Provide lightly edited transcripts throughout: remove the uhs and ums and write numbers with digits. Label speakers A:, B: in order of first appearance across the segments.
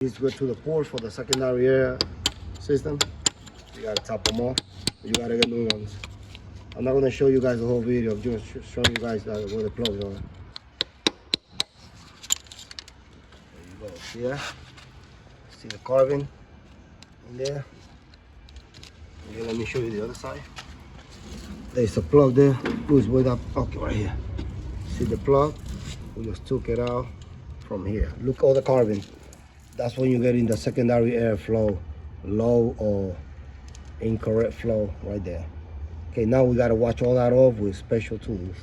A: These go to the ports for the secondary air system. You gotta top them off. You gotta get new ones. I'm not gonna show you guys the whole video. I'm just showing you guys where the plugs are. There you go. See that? See the carving in there? Okay, let me show you the other side. There's a plug there. Who's with that? Okay, right here. See the plug? We just took it out from here. Look all the carving. That's when you get in the secondary airflow, low or incorrect flow right there. Okay, now we gotta wash all that off with special tools.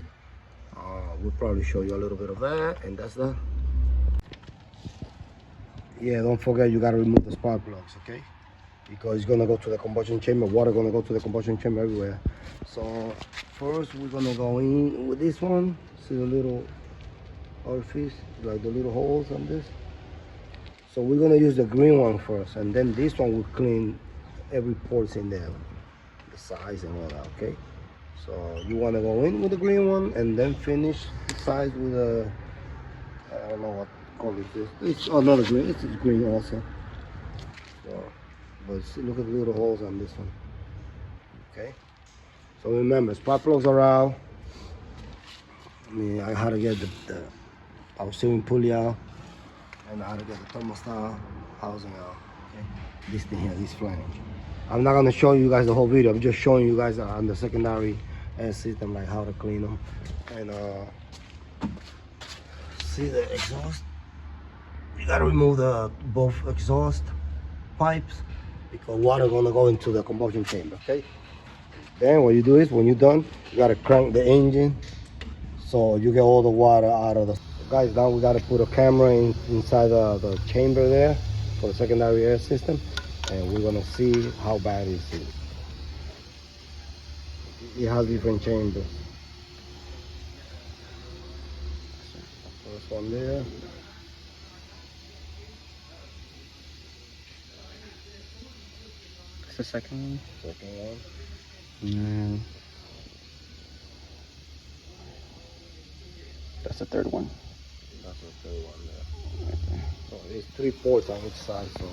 A: We'll probably show you a little bit of that, and that's that. Yeah, don't forget you gotta remove the spark plugs, okay? Because it's gonna go to the combustion chamber, water gonna go to the combustion chamber everywhere. So first we're gonna go in with this one. See the little orifice, like the little holes on this. So we're gonna use the green one first, and then this one will clean every port in there, the size and all that, okay? So you wanna go in with the green one and then finish the sides with a, I don't know what color it is. It's another green, it's green also. So, but see, look at the little holes on this one, okay? So remember, spark plugs are out. I had to get the power steering pulley out, and I had to get the thermostat housing out, okay? This thing here, this flange. I'm not gonna show you guys the whole video. I'm just showing you guys on the secondary air system, like how to clean them. And see the exhaust? You gotta remove the both exhaust pipes because water gonna go into the combustion chamber, okay? Then what you do is, when you're done, you gotta crank the engine so you get all the water out of the... Guys, now we gotta put a camera inside the chamber there for the secondary air system, and we're gonna see how bad it is. It has different chambers. First one there.
B: That's the second one.
A: Second one.
B: And then that's the third one.
A: That's the third one there. Right there. So there's 3 ports on each side, so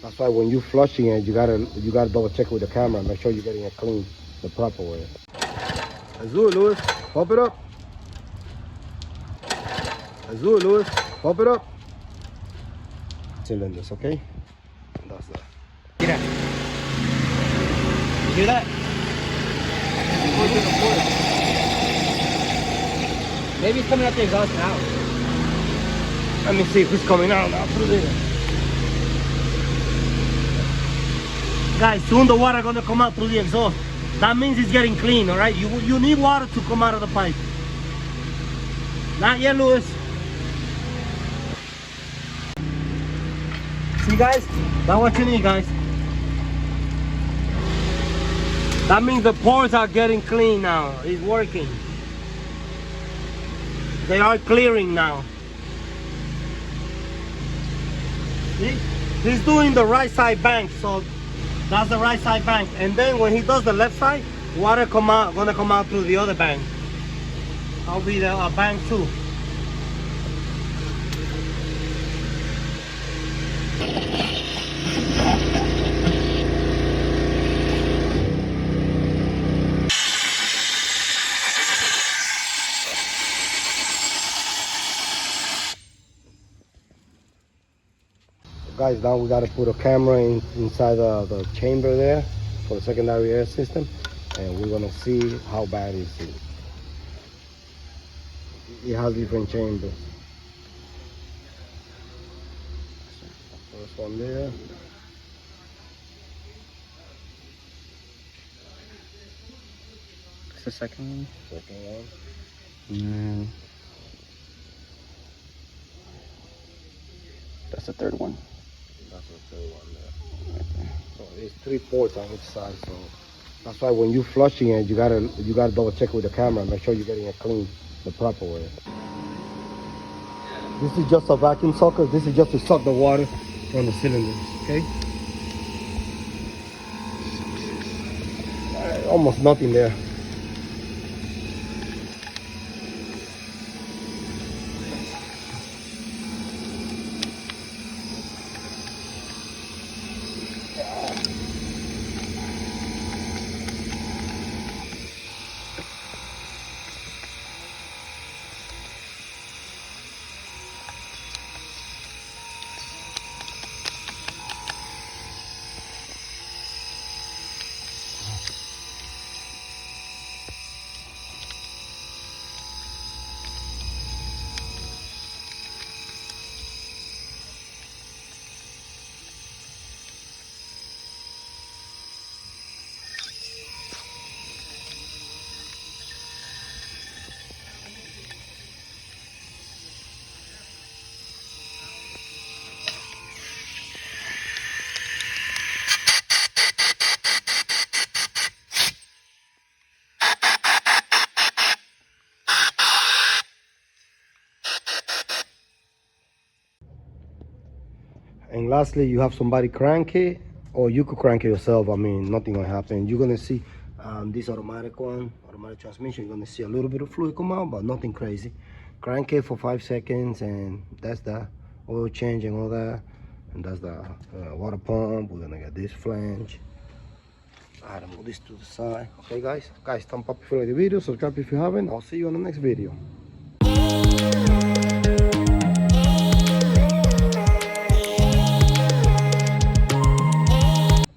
A: that's why when you're flushing it, you gotta double check with the camera, make sure you're getting it clean the proper way. Let's do it, Louis. Pump it up. Let's do it, Louis. Pump it up. Cylinders, okay? And that's that.
B: Get out. You hear that? Maybe it's coming out the exhaust now.
A: Let me see if it's coming out now through there. Guys, soon the water gonna come out through the exhaust. That means it's getting clean, all right? You need water to come out of the pipe. Not yet, Louis. See, guys? That's what you need, guys. That means the pores are getting clean now. It's working. They are clearing now. See? He's doing the right side bank, so that's the right side bank. And then when he does the left side, water gonna come out through the other bank. That'll be the bank too. Guys, now we got to put a camera inside the chamber there for the secondary air system, and we're gonna see how bad it is. It has different chambers. First one there.
B: That's the second one.
A: Second one.
B: And then that's the third one.
A: That's the third one there. Right there. So there's 3 ports on each side, so that's why when you're flushing it, you gotta double check with the camera, make sure you're getting it clean the proper way. This is just a vacuum sucker. This is just to suck the water from the cylinders, okay? Almost nothing there. lastly, you have somebody crank it, or you could crank it yourself. I mean, nothing gonna happen. You're gonna see this automatic transmission, you're gonna see a little bit of fluid come out, but nothing crazy. Crank it for 5 seconds, and that's the oil change and all that. And that's the water pump. We're gonna get this flange. Alright, move this to the side. Okay, guys, thumb up if you like the video, subscribe if you haven't. I'll see you on the next video.